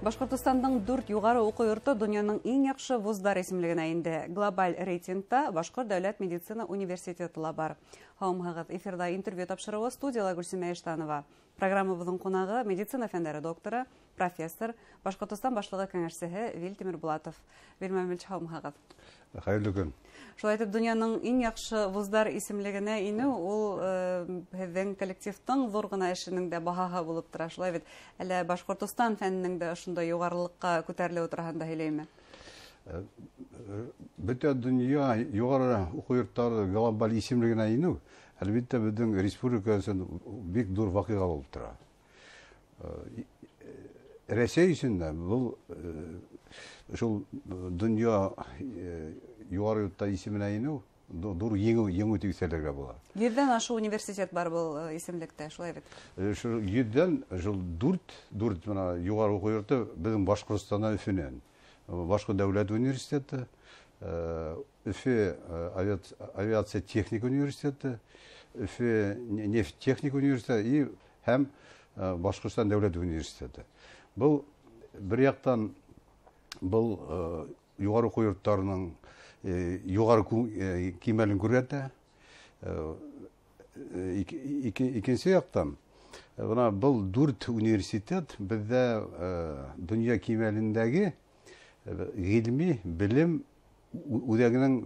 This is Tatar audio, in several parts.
Башкортостандың 4 югары уку йорты дөньяның иң яхшы вузлар исемлегенә инде. Глобаль рейтингта Башкорт дәүләт медицина университеты ла бар. Һаумыгыз эфирда интервью тапшыруы студияла Гөлсемә Эштанова. Программабызның кунагы медицина фәннәре докторы, профессор, Башкортостан башлыгы кәңәшчесе Вилтимир Булатов. Вилмәмелч һаумыгыз. Хәерле көн. Шулай итеп, дөньяның иң яхшы вузлар исемлегенә инү ул һеҙҙең коллективтың зур гына эшенең дә баһаһы булып тора. Шулай бит, әле Башкортостан фәненең дә шундай югарылыкка күтәрелеп утырганда һөйләйме? Бөтә дөнья югары уку йорттары глобаль исемлегенә инү, әлбәттә безнең республика өчен бик зур вакыйга булып тора. Рәсәй өчен дә бу шул дөнья югары йортта исеменә инү зур еңү тиксәләргә була. 100дән ашу университет бар бул исемлектә, шулай бит. Шул 100дән шул 4 менә югары уку йорты безнең Башкортстаннан Өфөнән. Башкорт дәүләт университеты, Өфе авиация техник университеты, Өфе нефть техник университеты һәм Башкортстан дәүләт университеты. Бу бер яктан бул югары уку йортларының югары кимәлен күрсәтә. Икенче яктан бул 4 университет бездә дөнья кимәлендәге гыйльми билим үзәгенең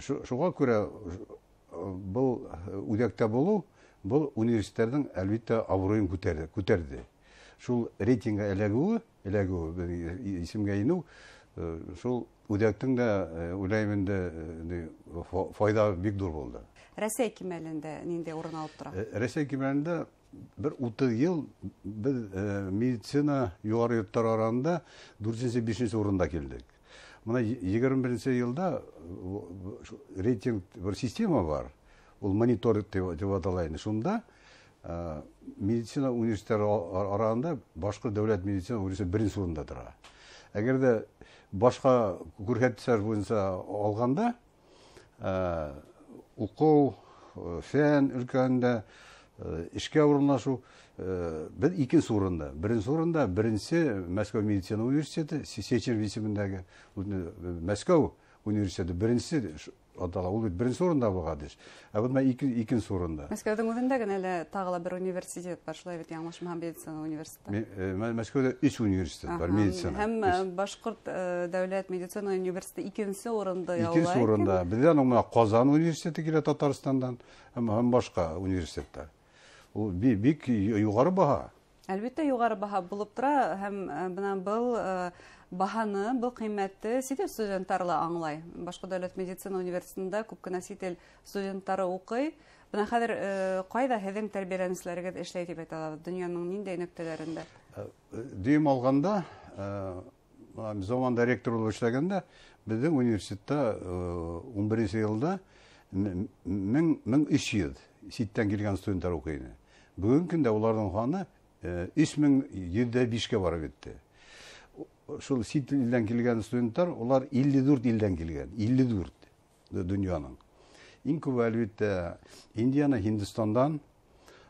шуңа күрә бул үзәктә булу бул университетның әлбәттә абруен күтәрде. Шул рейтингка эләгү исемгә инү шул үзәктең дә уйлаймын файда бик зур булды. Рәсәй кимәлендә нинди урын алып тора? Рәсәй кимәлендә bir 30 ел biz медицина югары йортлары арасында 4-5 урында килдек. Мына 21 елда рейтинг bir система бар. Ул мониторинг дип аталайны. Шунда медицина университетлары арасында Башкорт дәүләт медицина университеты беренче урында тора. Әгәр дә башка күрсәткечләр буенча алганда уку фән өлкәсендә işke урынлашу biz икенче урында. Беренче урында Мәскәү медицина университеты, Сеченов исемендәге Мәскәү университеты беренче атала. Ул беренче урында булган диш. Ә бу икенче урында. Мәскәүдән үзендә генә әле тагыла бер университет бар, шулай бит, яңлышмасам, медицина университеты. Мәскәүдә 3 университет бар медицина. Һәм Башкорт дәүләт медицина университеты икенче урында яулай. Икенче урында. Бездән Казан университеты килә Татарстандан, һәм башка университетлар. Ул бик югары баһа. Әлбәттә югары баһа булып тора, һәм менә был баһаны, бу кыйммәтте сит студентлары аңлай. Башкорт дәүләт медицина университетында күп кенә сит студентлары укый. Менә хәзер кайда һеҙҙең тәрбиәләнеүселәрегеҙ эшләй дип әйтәләр? Дөньяның ниндәй нөктәләрендә? Дөйем алганда, заманда ректор булып эшләгәндә, безнең университетта 11 елда 1300 ситтән килгән студентлар укый. Бүгенге көндә уларның саны 3705-кә барып җитте. Шул сит илдән килгән студентлар, улар 54 илдән килгән. 54 дөньяның. Иң күп әлбәттә Индияны, Һиндстандан,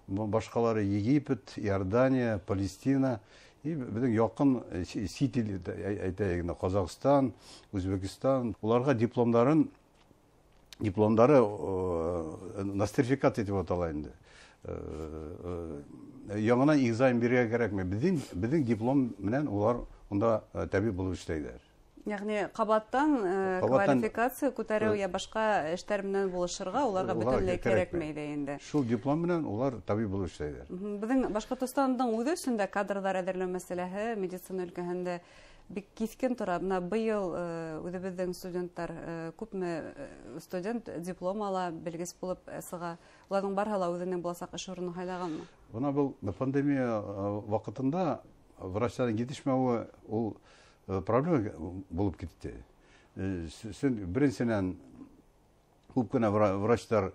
башкалары Египет, Иордания, Палестина, безнең якын сит ил әйтәйек, Казакстан, Үзбекстан, уларга дипломдары нострификация дип атала инде. Яңадан экзамен бирергә кирәкме? Безнең диплом менән улар унда табиб булып эшләйләр. Ягъни кабаттан квалификация күтәрү я башка эшләр менән булышырга уларга бөтенләй кирәкмәйди инде. Шул диплом менән улар табиб булып эшләйләр. Безнең Башкортостандың үзе өстендә кадрдар әзерләү мәсьәләһе медицина өлкәһендә бик кискен тора. Менә быел үзебезнең студентлар күпме студент диплом ала, белгес булып сыга. Уларның барыһы ла үзенең буласак эш урынын хайлаганмы? Бuna bu пандемия вакытында врачтардың җитешмәүе ул проблема булып китте. Беренчедән күп кенә врачлар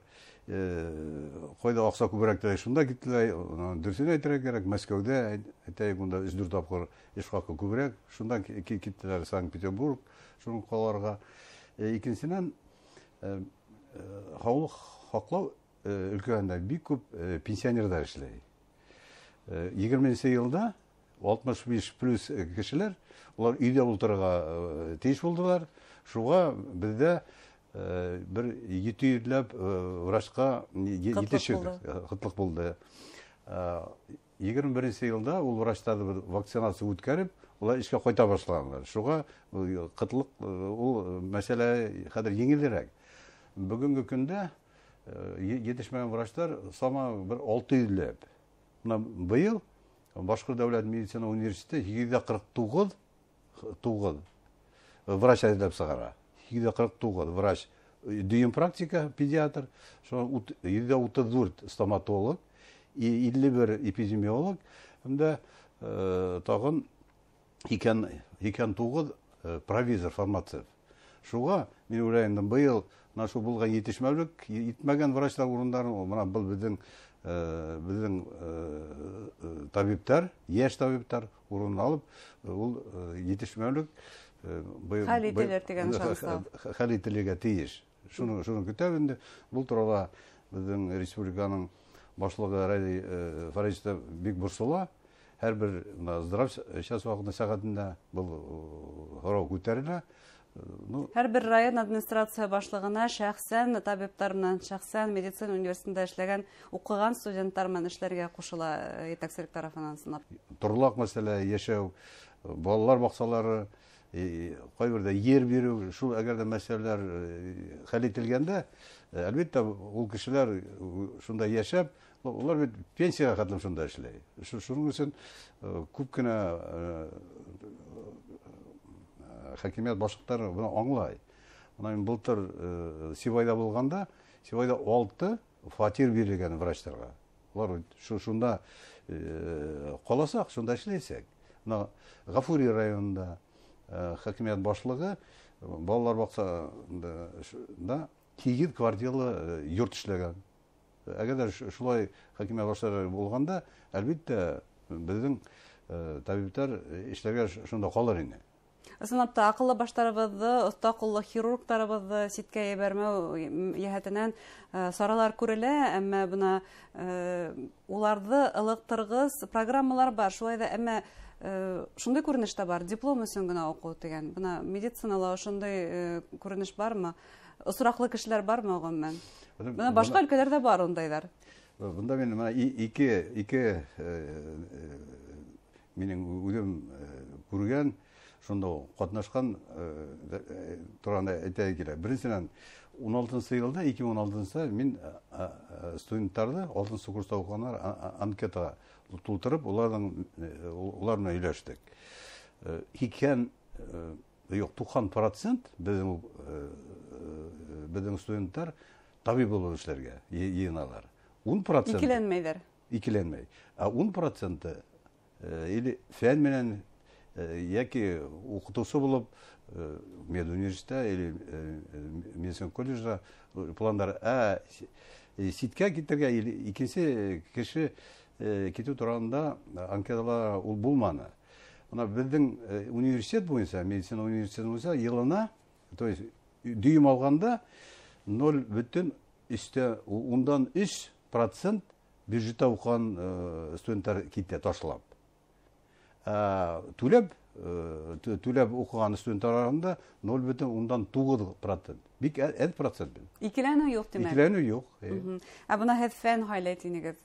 кайда акса күбрәк тә шунда киттеләр. Дөресен әйтергә кирәк, Мәскәүдә әйтәйек, монда 3-4 тапкыр эш хакы күбрәк. Шунда киттеләр Санкт-Петербург, шуның каларга. Икенчедән һаулык хаклау өлкәсендә бик күп пенсионерлар эшләй. 20-нче елда 65 плюс кешеләр, улар өйдә булдырырга тиеш булдылар. Шуңа бездә bir 700 врачка кытлык булды. 21 елда ул врачтарды вакцинация үткәреп, улар эшкә кайта башлаганнар. Шуңа кытлык ул мәсьәлә хәзер еңелрәк. Бүгенге көндә yetişmeyen врачтар сама bir 600 Бuna быел Башкорт дәүләт медицина университеты 249 врач әзерләп сыгара. 249 врач, дүйім практика, педиатр, 734 стоматолог, 51 эпидемиолог, әмдә тагын 29 провизор, фармацевт. Шуға, мен уйлайым, быел нашу булган yetişмәүлек, yetмәгән врачлар урындары, мына был безнең табиптар, яшь табиптар урын алып, ул yetişмәүлек хәл ителер дигән шанста. Хәл ителергә тиеш. Шуны көтәбез инде. Бул турыда безнең республиканың башлыгы Ради Фаридович бик борсыла. Һәрбер здрав час вакытында сәгатендә бул һорау күтәрелә. Һәрбер район администрация башлыгына шәхсән табиптар белән шәхсән медицина университетында эшләгән, укыган студентлар белән эшләргә кушыла итәкчелек тарафыннан сынап. Торлак мәсьәлә, яшәү, балалар баксалары, кайбердә йер бирү, шул әгәр дә мәсьәләләр хәл ителгәндә, әлбәттә ул кешеләр шунда яшәп, улар бит пенсияга хәтлем шунда эшләй. Шуның өчен күп кенә хакимият башлыктары буны аңлай. Мына былтыр Сибайда булганда, Сибайда 6 фатир бирелгән врачларга. Улар шунда каласак, шунда эшләсәк. Мына Гафури районында хакимият башлыгы балалар баксасында 8 квартиралы йорт эшләгән. Әгәр шулай хакимият башлары булганда, әлбәттә безнең табиблар эшләргә шунда калыр инде. Ысынлапта акыллы баштарыбызды, оста куллы хирургларыбызды ситкә ебәрмәү яһәтеннән саралар күрелә, әмма бuna уларны ылыктыргыс программалар бар. Шулай да әмма шундай күренеш бар, диплом өчен генә уку дигән. Бuna медицинала шундай күренеш бармы? Осраклы кешеләр бармы гомумән? Бuna башка өлкәләрдә бар ундайлар. Бunda мен ике минең үзем күргән шунда катнашкан турында әйтә кирәк. Беренчедән 16 елда, 2016 мин студентларны 6 курста укыганнар анкета тултырып, улар белән сөйләштек. 90% безнең студентлар табиб булып эшләргә йыеналар. 10% икеләнмәй. 10% или фән менән яки укытучы булып медуниверситетта или медицина колледжда пландар ситкә китәргә или икенче кеше китү турында анкеталар ул булманы. Мына безнең университет буенча, медицина университеты буенча елына, то есть дүйім алганда 0,3% бюджетта укыган студентлар китә ташлап. Түләп укыган студентлар арасында 0,9%. Бик әз процент. Икеләнү юк димәк. Икеләнү юк. Буна һәр фән хайлайтыныгыз.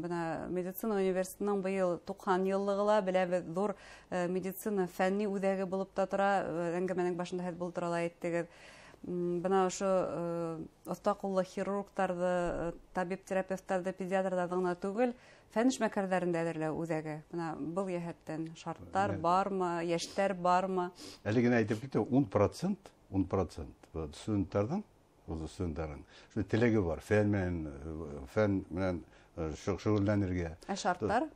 Буна медицина университетының быел 90 еллыгыла беләбез, зур медицина фәнни үзәге булып та тора. Әңгәмәнең башында һәр булдырыла әйттегез. Буна ошо оста куллы хирургларны, табиб-терапевтларны, педиатрларны гына түгел, фән эшмәкәрләрен дә әзерләү үзәге. Буна был яһәттән шартлар бармы, яшьтәр бармы? Әле генә әйтеп китте, 10% студентларның теләге бар, фән менән шөгыльләнергә. Шартлар?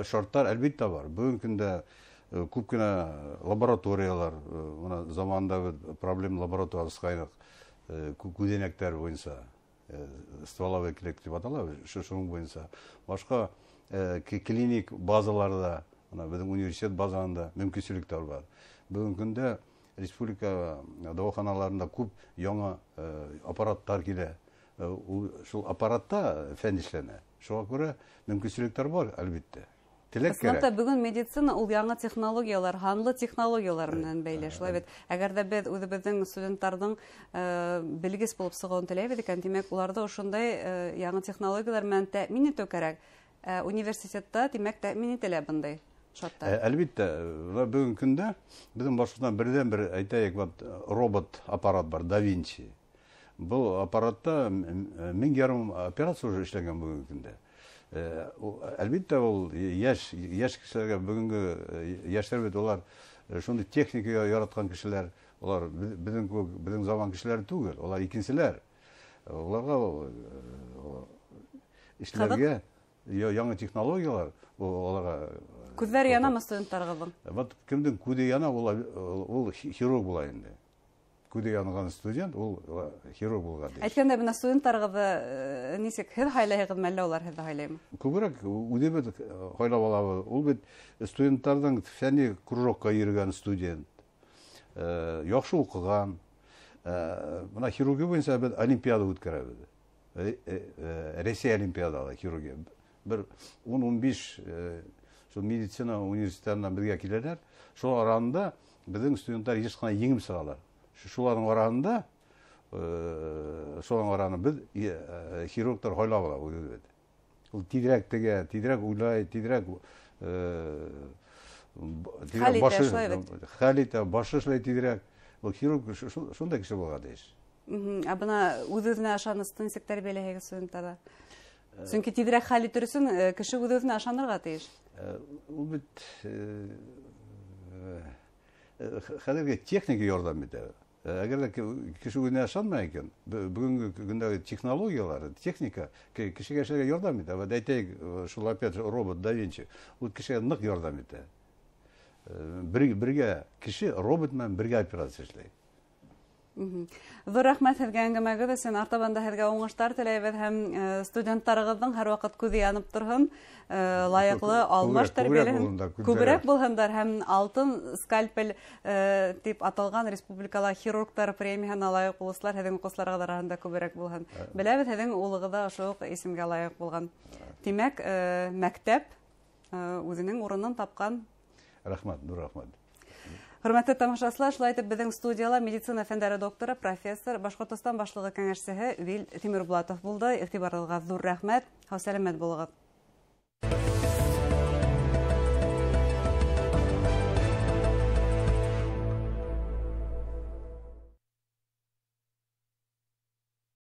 Шартлар әлбәттә бар. Бүген көндә күп кенә лабораториялар, мына заманда проблем лабораториясы кайнак, күзәнәктәр буенча, стволовой клетка дип атала, шуның буенча. Башка клиник базаларда, мына безнең университет базасында мөмкинчелектәр бар. Бүген көндә республика дәваханаларында күп яңа аппараттар килә. шул аппаратта фән эшләнә. Шуңа күрә мөмкинчелекләр бар, әлбәттә. Теләк Ысынлап кирәк. та бүген медицина ул яңа технологиялар, һанлы технологиялар менән бәйле. Шулай бит, әгәр дә без үзебезнең студентларның белгес булып сыгуын теләйбез икән, димәк, уларда ошондай яңа технологиялар менән тәэмин итү кирәк. Университетта, димәк, тәэмин ителә бундай шарттар. Әлбәттә, бүген көндә безнең башыбыздан бердән-бер әйтәйек, робот аппарат бар, Да Винчи. Бұл аппаратта 1000 операция уже эшләнгән бүген көндә. Әлбәттә, ул яшь кешеләргә, бүгенге яшьләр бит улар шундый техникага яраткан кешеләр, улар безнең заман кешеләре түгел, улар икенчеләр. Уларга эшләргә яңа технологиялар, уларга Күҙҙәр янамы студенттарығыҙҙың? Вот кемдең күҙе яна, ул хирург була инде. Күҙе янған студент, ул хирург булған. Әйткәндә, бына студенттарығыҙҙы нисек, һеҙ һайлайһығыҙ, мәллә улар һеҙҙе һайлаймы? Күберәк үҙебеҙ һайлап алабыҙ. Ул бит студенттарҙың фәнни кружокка йөрөгән студент, яҡшы уҡыған. Бына хирургия буйынса беҙ олимпиада үткәрәбеҙ. Рәсәй олимпиадалы хирургия. Бер 10-15 медицина университетынан беҙгә киләләр. Шул араһында беҙҙең студенттар еш ҡына еңеп сығалар. Шуларның араһында, беҙ хирургтар һайлап алабыҙ. Ул тиҙерәк тегә, тиҙерәк уйлай, тиҙерәк хәл итә, башы эшләй тиҙерәк. Ул хирург шундай кеше булырға тейеш. Ә бына үҙ-үҙенә ышанысты нисек тәрбиәләйһегеҙ студенттарҙа? Сөнки тиҙерәк хәл итер өсөн кеше үҙ-үҙенә ышанырға тейеш. Ул бит хәҙерге техника ярҙам итә. Әгәр дә кеше үҙенә ышанмай икән, бүгенге көндәге технологиялар, техника кешегә эшләргә ярҙам итә. Әйтәйек, шул опять робот Да Винчи, ул кешегә ныҡ ярҙам итә. Бергә кеше робот менән бергә операция эшләй. Ҙур рәхмәт һеҙгә әңгәмәгеҙ өсөн. Артабан да һеҙгә уңыштар теләйбеҙ һәм студенттарығыҙҙың һәр ваҡыт күҙе янып торһон, лайыҡлы алмаш тәрбиәләһен, күберәк булһындар һәм алтын скальпель тип аталған республикала хирургтар премияһына лайыҡ булыусылар һеҙҙең уҡыусыларығыҙ араһында күберәк булһын. Беләбеҙ, һеҙҙең улығыҙ ҙа ошо уҡ исемгә лайыҡ булған. Тимәк, мәктәп үҙенең урынын тапҡан. Рәхмәт, ҙур рәхмәт. Хөрмәтле тамашасылар, шулай итеп беҙҙең студияла медицина фәндәре докторы, профессор, Башҡортостан башлығы кәңәшсеһе Вил Тимербулатов булды. Иғтибарығыҙға ҙур рәхмәт. Һау сәләмәт булығыҙ.